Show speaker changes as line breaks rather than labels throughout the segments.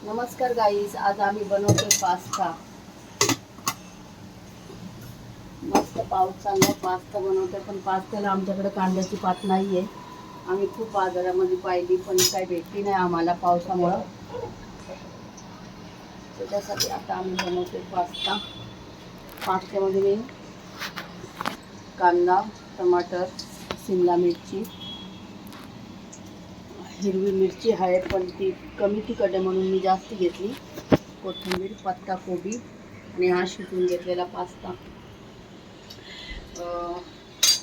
नमस्कार गाईज, आज आम्ही बनवतोय पास्ता. मस्त पाऊस चाललाय, पास्ता बनवतोय. पण पास्त्याला आमच्याकडे कांद्याची पात नाहीये. आम्ही खूप बाजारामध्ये पाहिली पण काही भेटली नाही आम्हाला पावसामुळं. त्याच्यासाठी आता आम्ही बनवतोय पास्ता. पास्त्यामध्ये मी कांदा, टमाटर, शिमला मिरची, हिरवी मिरची आहे पण ती कमी तिखट आहे म्हणून मी जास्त घेतली, कोथिंबीर, पत्ताकोबी आणि हा शिजवून घेतलेला पास्ता.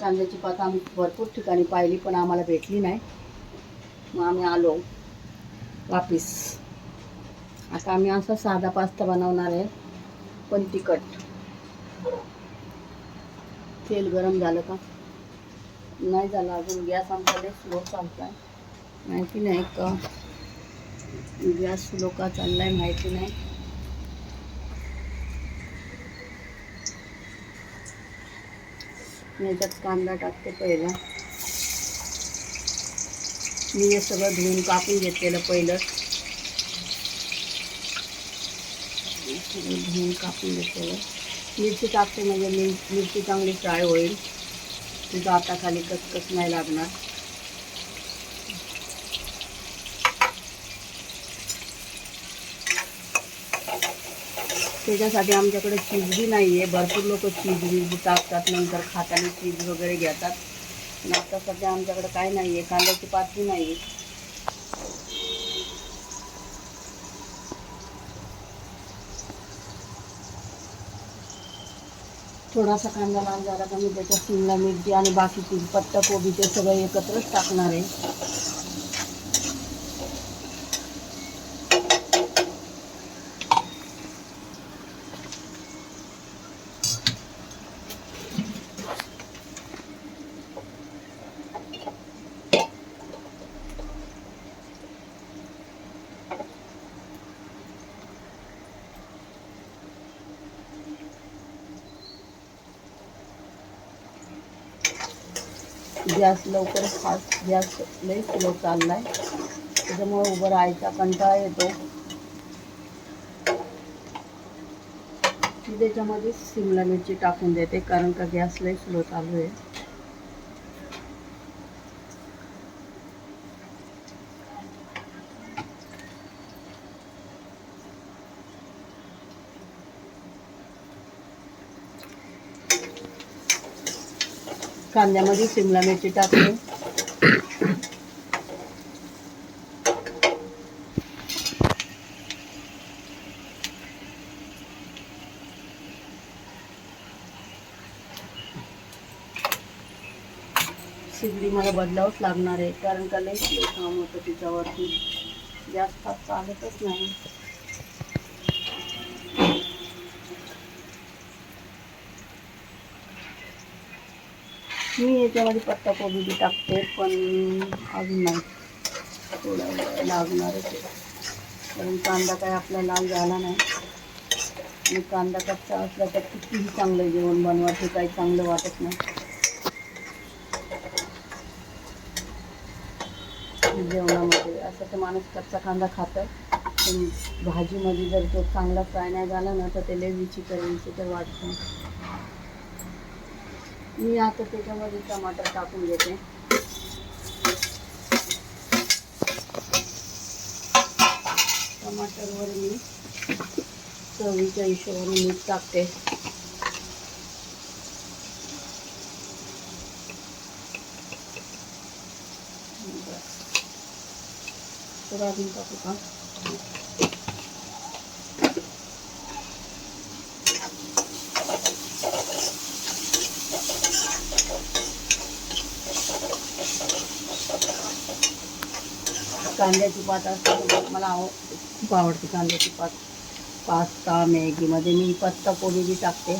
कांद्याची पात आम्ही भरपूर ठिकाणी पाहिली पण आम्हाला भेटली नाही, मग आम्ही आलो वापिस. आता आम्ही असा साधा पास्ता बनवणार आहे पण तिखट. तेल गरम झालं का? नाही झालं अजून. गॅस आमचा लय स्लो चालतोय, माहिती नाही का गॅस स्लो का चाललाय माहिती नाही. मी याच्यात कांदा टाकते पहिला. मी हे सगळं धुवून कापून घेतलेलं पहिलं, सगळं धुवून कापून घेतलेलं. मिरची टाकते म्हणजे मिरची चांगली फ्राय होईल, तिथं हाताखाली कचकच नाही लागणार. त्याच्यासाठी आमच्याकडे चीज बी नाही आहे. भरपूर लोक चीज टाकतात, नंतर खाताना चीज वगैरे घेतात. पण आता सध्या आमच्याकडे काय नाही आहे, कांद्याची पात बी नाही आहे. थोडासा कांदा लाल झाला का मी त्याच्यात शिमला मिरची आणि बाकीची पत्ताकोबी ते सगळं एकत्रच टाकणार आहे. गॅस लवकर फास्ट, गॅस लई स्लो चाललाय, त्याच्यामुळे उभं राहायचा कंटाळा येतो. मी त्याच्यामध्ये शिमला मिरची टाकून देते कारण का गॅस लई स्लो चालू आहे. कांद्यामध्ये शिमला मिरची टाकते, शिगडी मला बदलावंच लागणार आहे कारण का लई स्लो काम होतं तिच्यावरती, गॅस फास्ट चालतच नाही. मी याच्यामध्ये पत्ताकोबी बी टाकते पण अजून नाही, थोडा वेळ लागणारच आहे कारण कांदा काय आपला लाल झाला नाही. आणि कांदा कच्चा असला तर कितीही चांगलं जेवण बनवा ते काही चांगलं वाटत नाही जेवणामध्ये. असं तर माणूस कच्चा कांदा खातं पण भाजीमध्ये जर तो चांगला फ्राय नाही झाला ना तर ते लय विचित्र वाटतं. मी आता त्याच्यामध्ये टमाटर टाकून घेते. टमाटरवर मी चवीच्या हिशोबाने मीठ टाकते. सोयाबीन टाकू का? कांद्याची पात असते मला खूप आवडते कांद्याची पात. पास्ता मॅगीमध्ये मी पत्ताकोबी बी टाकते.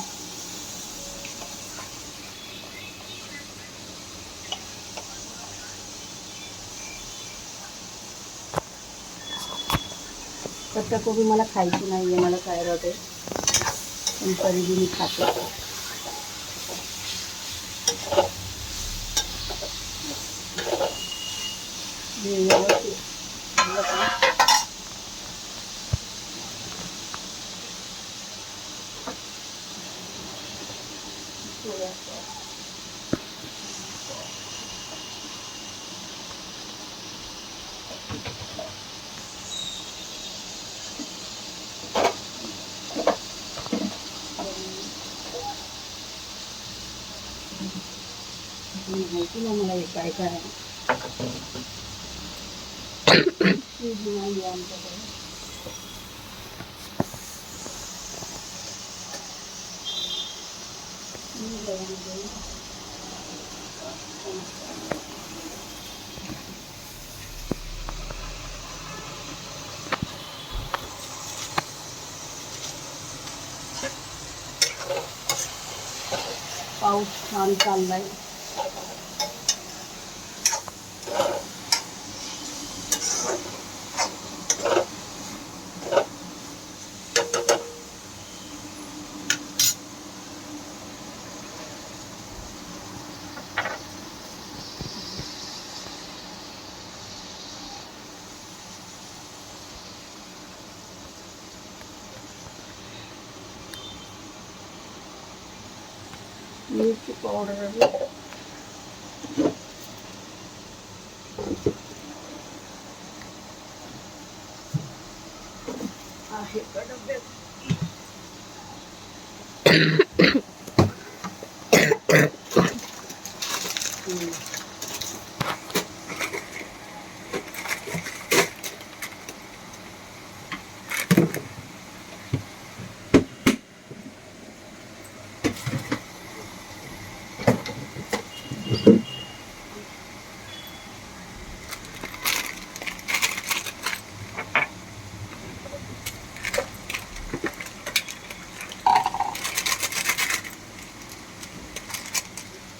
पत्ताकोबी मला खायची नाही आहे, मला थायरॉइड आहे पण तरी बी मी खाते. व्यवस्थित सोया सॉस. माहिती ना मला हे काय काय आहे. चीज नाही आमच्याकडे. पाऊस छान चाललाय. मिरची पावडर आहे का डब्यात.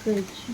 कैची.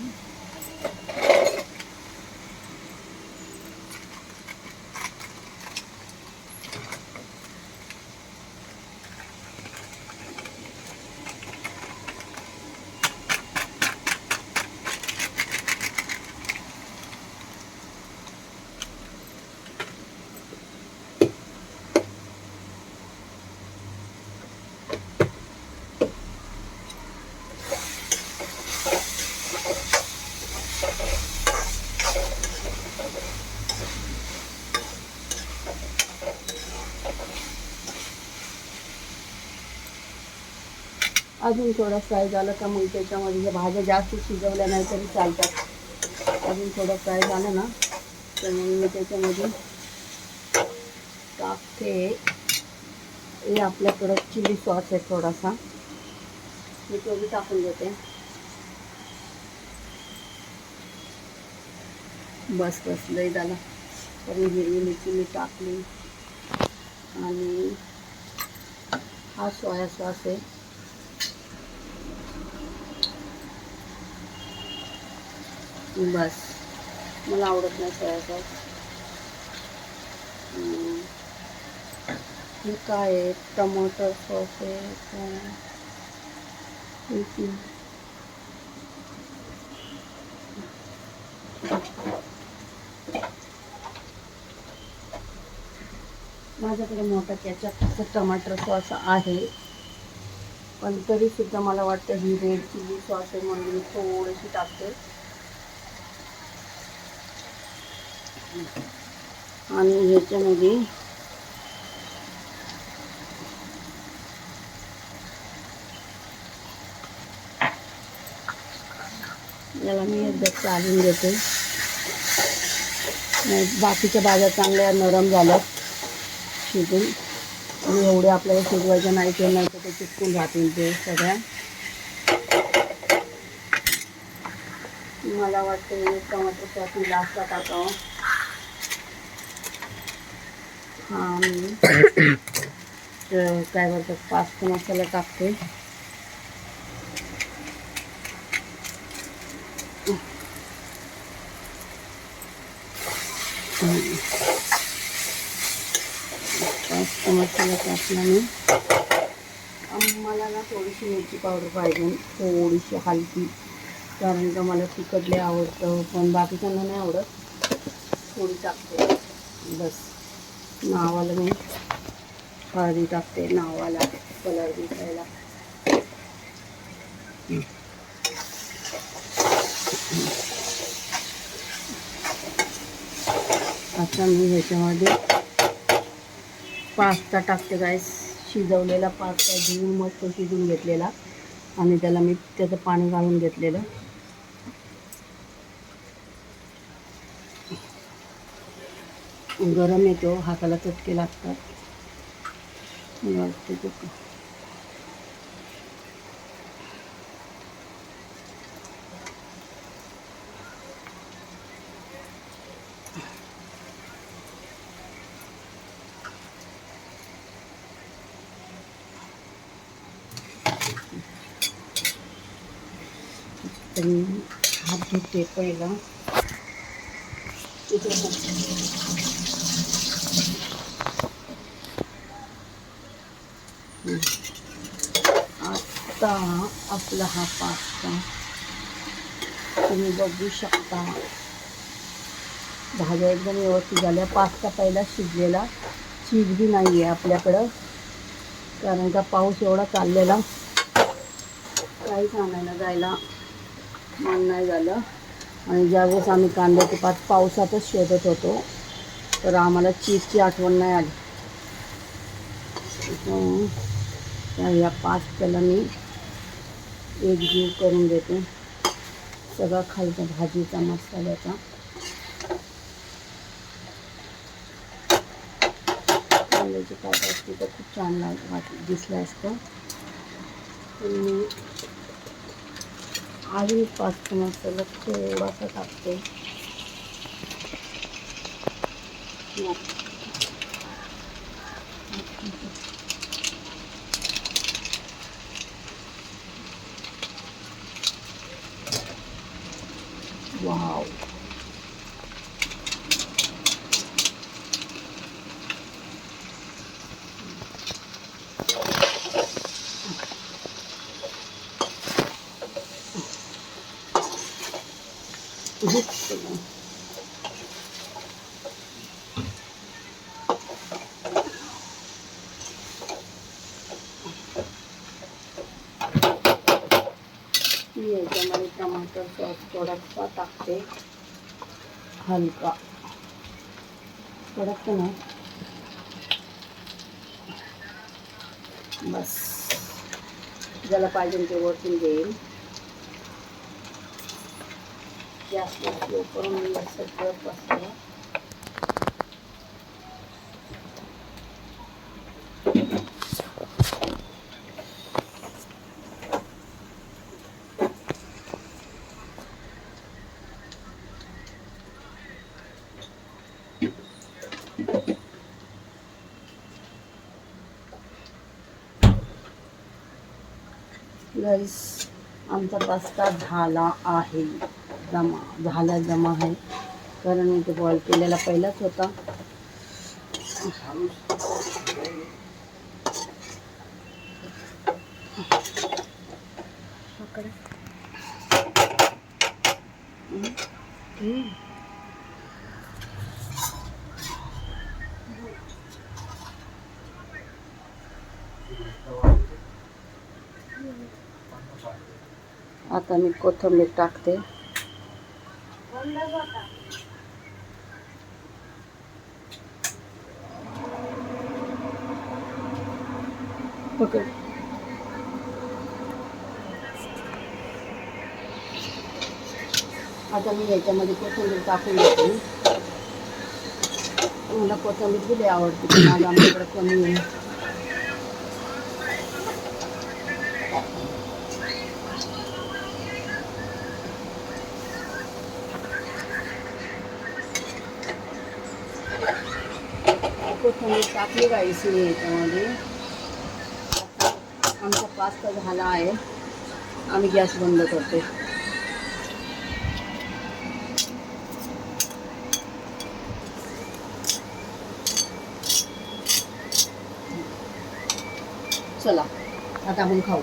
अजून थोडा फ्राय झाला का मग त्याच्यामध्ये ज्या भाज्या जास्त शिजवल्या नाही तरी चालतात. अजून थोडं फ्राय झालं ना तर मग मी त्याच्यामध्ये टाकते. हे आपल्याकडं चिली सॉस आहे थोडासा, मी तो बी टाकून देते. बस बस लई झाला. तर हिरवी मिरची मी टाकली आणि हा सोया सॉस आहे. बस मला आवडत नाही सोया सॉस. हे काय आहे, टमाटर सॉस आहे. माझ्याकडे मोठा केचपचा टमाटर सॉस आहे, पण तरी सुद्धा मला वाटतं ही रेड चिली सॉस आहे म्हणून मी थोडीशी टाकते. आणि ह्याच्यामध्ये याला मी एकदा चालून देते. बाकीच्या भाज्या चांगल्या नरम झाल्या शिजून, आणि एवढे आपल्याला शिजवायच्या नाही ते, नाही तर ते चिपकून राहतील ते सगळ्या. मला वाटतं टमाटर सॉस मी लास्टला टाकावं. हा मी काय बोलतात पास्ता मसाला टाकते. पास्ता मसाला टाकला मी. मला ना थोडीशी मिरची पावडर पाहिजे, थोडीशी हलकी, कारण का मला तिखट लय आवडतं पण बाकीच्यांना नाही आवडत. थोडी टाकते बस. नावाला मी हळदी टाकते, नावाला कलर दिसायला. आता मी ह्याच्यामध्ये पास्ता टाकते गाईस. शिजवलेला पास्ता धुवून मस्त शिजून घेतलेला आणि त्याला मी त्याचं पाणी गाळून घेतलेलं. गरम येतो, हाताला चटके लागतात. वाटते ते हात धुते पहिला. आता आपला हा पास्ता तुम्ही बघू शकता. भाज्या एकदम व्यवस्थित झाल्या. पास्ता पहिला शिजलेला. चीज बी नाही आहे आपल्याकडं, कारण का पाऊस एवढा चाललेला काहीच आणायला जायला मन नाही झालं. आणि ज्यावेळेस आम्ही कांद्याचे पावसातच शोधत होतो तर आम्हाला चीजची आठवण नाही आली. या पास्त्याला मी एकजीव करून देते सगळा खालचा भाजीचा मसाल्याचा. कांद्याची पात असते तर खूप छान दिसलं असतं. पण मी अजून पास्ता मसाला थोडासा टाकते. वाव, मी याच्यामध्ये टमाटर सॉस थोडासा टाकते, हलका, कडक नाही, बस ज्याला पाहिजे ते वरतून घेईल. जास्त स्लो करून मी सगळं बसलं. गाईस, आमचा पास्ता झाला आहे, जमा आहे, कारण मी ते बॉईल केलेला पहिलाच होता. आता मी कोथिंबीर टाकते. पकड. आता मी याच्यामध्ये कोथिंबीर टाकून देते. मला कोथिंबीर दिली आवडते, पण आज आमच्याकडे कमी आहे. कोथिंबीर टाकली गाईस मी याच्यामध्ये. आमचा पास्ता झाला आहे, आम्ही गॅस बंद करते. चला आता आपण खाऊ.